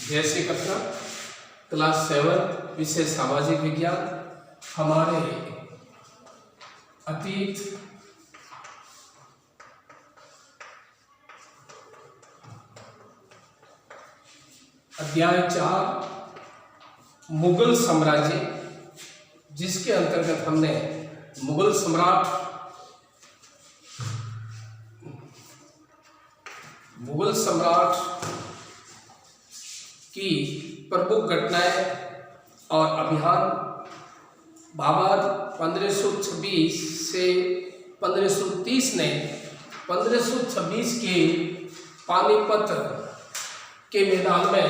जय श्री कृष्ण। क्लास 7 विषय सामाजिक विज्ञान। हमारे अतीत अध्याय 4 मुगल साम्राज्य, जिसके अंतर्गत हमने मुगल सम्राट की प्रमुख घटनाएं और अभियान बाबर 1526 से 1530 ने 1526 के पानीपत के मैदान में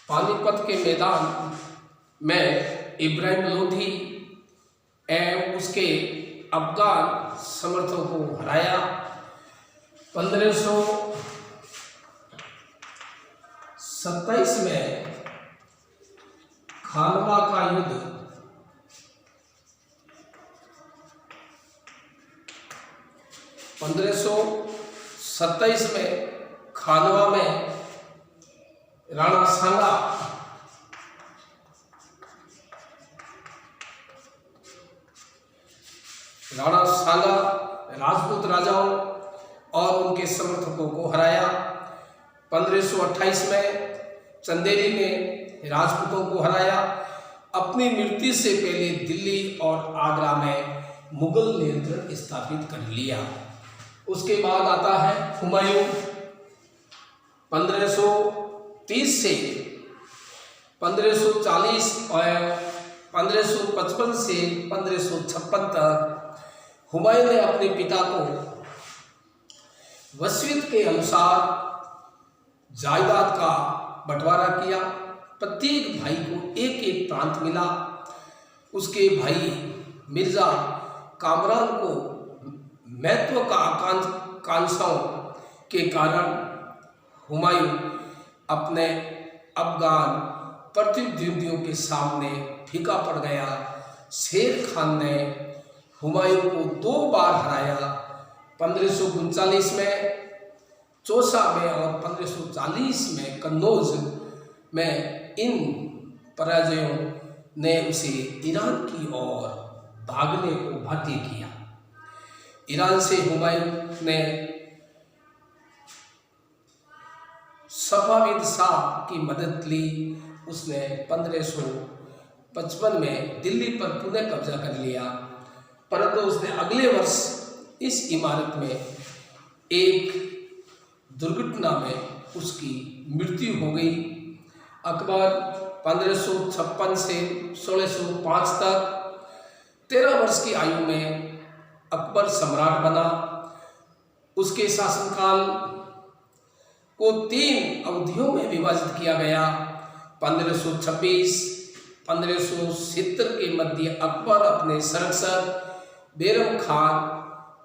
पानीपत के मैदान में इब्राहिम लोधी एवं उसके अफगान समर्थकों को हराया। 1527 में खानवा का युद्ध, 1527 में खानवा में राणा सांगा राजपूत राजाओं और उनके समर्थकों को हराया। 1528 में चंदेरी ने राजपूतों को हराया। अपनी मृत्यु से पहले दिल्ली और आगरा में मुगल नियंत्रण स्थापित कर लिया। उसके बाद आता है हुमायूं। 1530 से 1540 और 1555 से 1556 तक हुमायूं ने अपने पिता को वसीयत के अनुसार जायदाद का बंटवारा किया। प्रत्येक भाई को एक एक प्रांत मिला। उसके भाई मिर्जा कामरान को महत्वाकांक्षाओं के कारण हुमायूं अपने अफगान प्रतिद्वंदियों के सामने फीका पड़ गया। शेर खान ने हुमायूं को 2 बार हराया, 1539 में चौसा में और 1540 में कन्नौज में। इन पराजयों ने उसे ईरान की ओर भागने को बाध्य किया। ईरान से हुमायूं ने सफाविद शाह की मदद ली। उसने 1555 में दिल्ली पर पुनः कब्जा कर लिया, परंतु उसने अगले वर्ष इस इमारत में एक दुर्घटना में उसकी मृत्यु हो गई। अकबर 1556 से 1605 तक 13 वर्ष की आयु में अकबर सम्राट बना। उसके शासनकाल को 3 अवधियों में विभाजित किया गया। 1526-1570 के मध्य अकबर अपने संरक्षक बैरम खान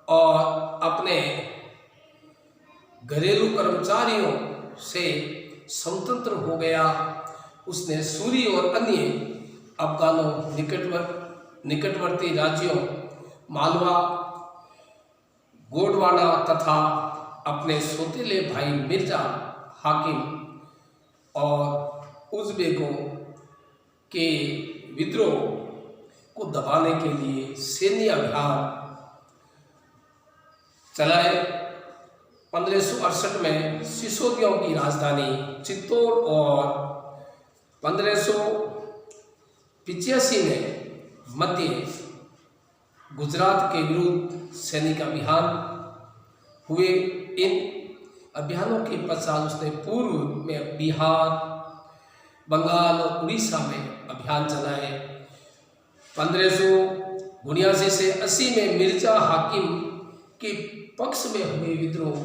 और अपने घरेलू कर्मचारियों से स्वतंत्र हो गया। उसने सूरी और अन्य अफगानों निकटवर्ती राज्यों मालवा, गोंडवाना तथा अपने सौतेले भाई मिर्जा हाकिम और उज़्बेकों के विद्रोह को दबाने के लिए सैन्य अभियान चलाए। 1568 में सिसोदियों की राजधानी चित्तौड़ और 1585 में मध्य गुजरात के विरुद्ध सैनिक अभियान हुए। इन अभियानों के पश्चात उसने पूर्व में बिहार, बंगाल और उड़ीसा में अभियान चलाए। 1579 से 80 में मिर्जा हाकिम के पक्ष में हुए विद्रोह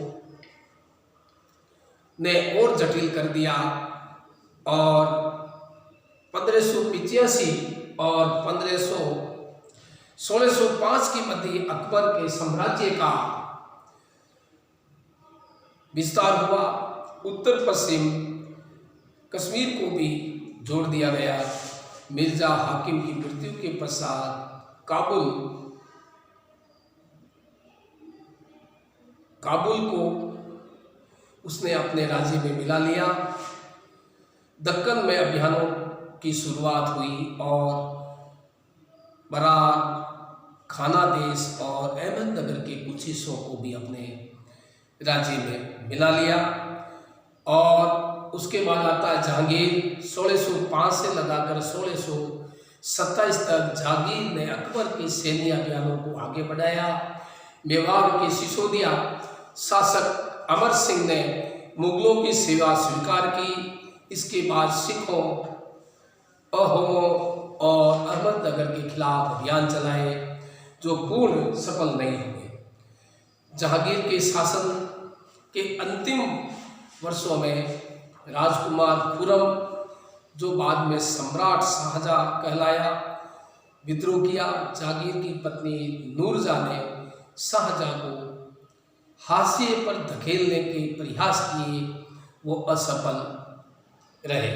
ने और जटिल कर दिया और 1585 और 1605 के मध्य अकबर के साम्राज्य का विस्तार हुआ। उत्तर पश्चिम कश्मीर को भी जोड़ दिया गया। मिर्जा हाकिम की मृत्यु के पश्चात काबुल काबुल को उसने अपने राज्य में मिला लिया। दक्कन में अभियानों की शुरुआत हुई और बरार, खानादेश और अहमदनगर के कुछ हिस्सों को भी अपने राज्य में मिला लिया। और उसके बाद आता है जहांगीर। 1605 से लगाकर 1627 तक जहांगीर ने अकबर के सैन्य अभियानों को आगे बढ़ाया। मेवाड़ के सिसोदिया शासक अमर सिंह ने मुगलों की सेवा स्वीकार की। इसके बाद सिखों, अहोमों और अहमदनगर के खिलाफ अभियान चलाए जो पूर्ण सफल नहीं हुए। जहांगीर के शासन के अंतिम वर्षों में राजकुमार खुर्रम, जो बाद में सम्राट शाहजहां कहलाया, विद्रोह किया। जहांगीर की पत्नी नूरजहां ने शाहजहां को हाशिए पर धकेलने के प्रयास किए, वो असफल रहे।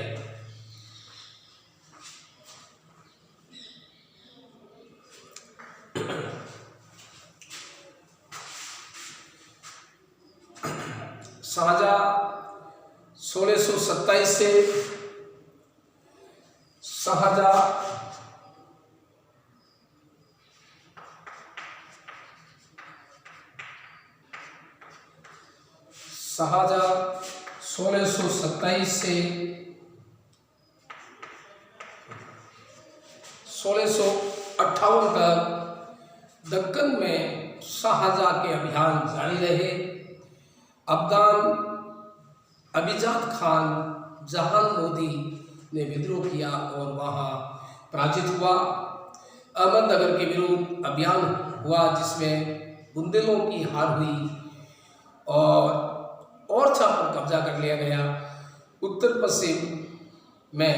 शाहजहां 1627 से शाहजहां 1627 से 1658 तक दक्कन में शाहजहां के अभियान जारी रहे। अफगान अबिजाद खान जहान लोदी ने विद्रोह किया और वहां पराजित हुआ। अहमदनगर के विरुद्ध अभियान हुआ जिसमें बुंदेलों की हार हुई और ओरछा पर कब्जा कर लिया गया। उत्तर पश्चिम में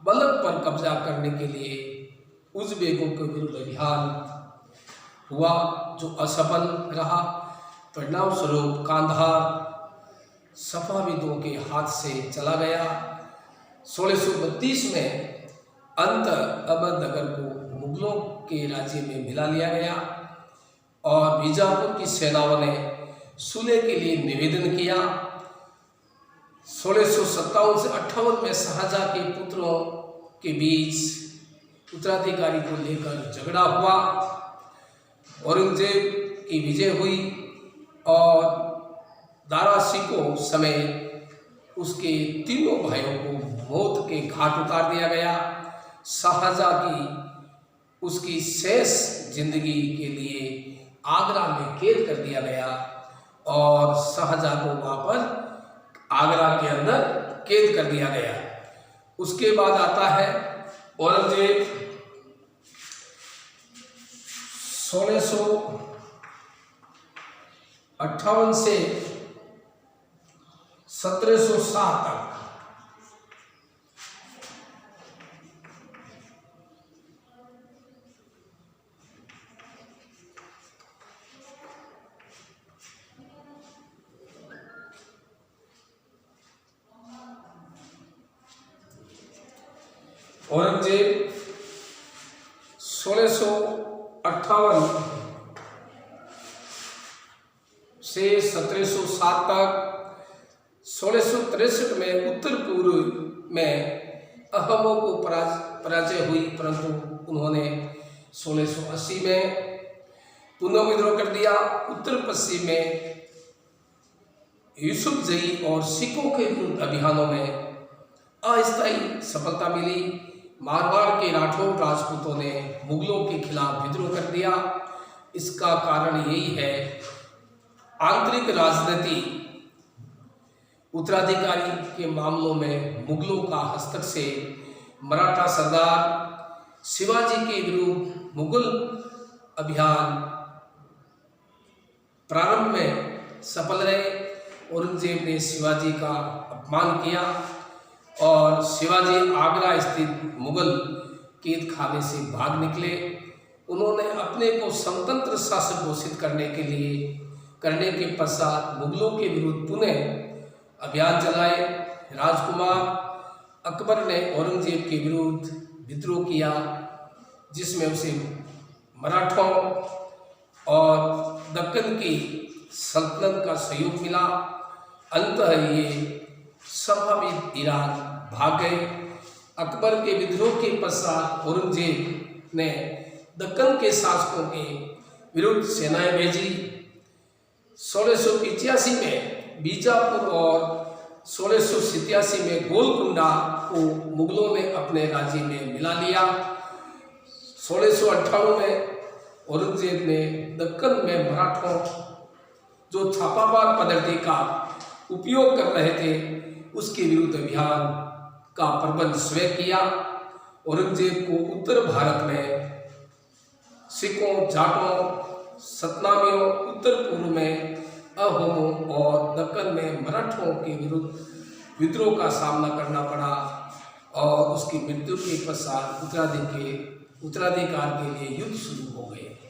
बल्ख पर कब्जा करने के लिए उज़्बेकों के विरुद्ध अभियान हुआ जो असफल रहा। परिणाम स्वरूप कांधार सफाविदों के हाथ से चला गया। 1632 में अंत अहमदनगर को मुगलों के राज्य में मिला लिया गया और बीजापुर की सेनाओं ने सुलह के लिए निवेदन किया। 1657 से 58 में शाहजहां के पुत्रों के बीच उत्तराधिकारी को लेकर झगड़ा हुआ। औरंगजेब की विजय हुई और दारा शिकोह समेत उसके तीनों भाइयों को मौत के घाट उतार दिया गया। शाहजहां की उसकी शेष जिंदगी के लिए आगरा में कैद कर दिया गया और शाहजहां को वहां पर आगरा के अंदर कैद कर दिया गया। उसके बाद आता है औरंगजेब। 1658 से 1707 तक औरंगजेब 1658 से 1707 तक 1663 में उत्तर पूर्व में अहमों को पराजय हुई, परंतु उन्होंने 1680 में पुनः विद्रोह कर दिया। उत्तर पश्चिम में यूसुफजई और सिखों के विरुद्ध अभियानों में अस्थायी सफलता मिली। मारवाड़ के राठौर राजपूतों ने मुगलों के खिलाफ विद्रोह कर दिया। इसका कारण यही है आंतरिक राजनीति, उत्तराधिकारी के मामलों में मुगलों का हस्तक्षेप। मराठा सरदार शिवाजी के विरुद्ध मुगल अभियान प्रारंभ में सफल रहे। औरंगजेब ने शिवाजी का अपमान किया और शिवाजी आगरा स्थित मुगल कैद खाने से भाग निकले। उन्होंने अपने को स्वतंत्र शासक घोषित करने के पश्चात मुगलों के विरुद्ध पुनः अभियान चलाए। राजकुमार अकबर ने औरंगजेब के विरुद्ध विद्रोह किया जिसमें उसे मराठों और दक्कन की सल्तनत का सहयोग मिला। अंततः ये संभावित ईरान भाग गए। अकबर के विद्रोह के पश्चात औरंगजेब ने दक्कन के शासकों के विरुद्ध सेनाएं भेजी। 1685 में बीजापुर और 1687 में गोलकुंडा को मुगलों ने अपने राज्य में मिला लिया। 1698 में औरंगजेब ने दक्कन में मराठों जो छापामार पद्धति का उपयोग कर रहे थे उसके विरुद्ध अभियान का प्रबंध स्वयं किया। औरंगजेब को उत्तर भारत में सिखों, जाटों, सतनामियों, उत्तर पूर्व में अहोमों और दक्कन में मराठों के विरुद्ध विद्रोह का सामना करना पड़ा और उसकी मृत्यु के पश्चात उत्तराधिकार के लिए युद्ध शुरू हो गए।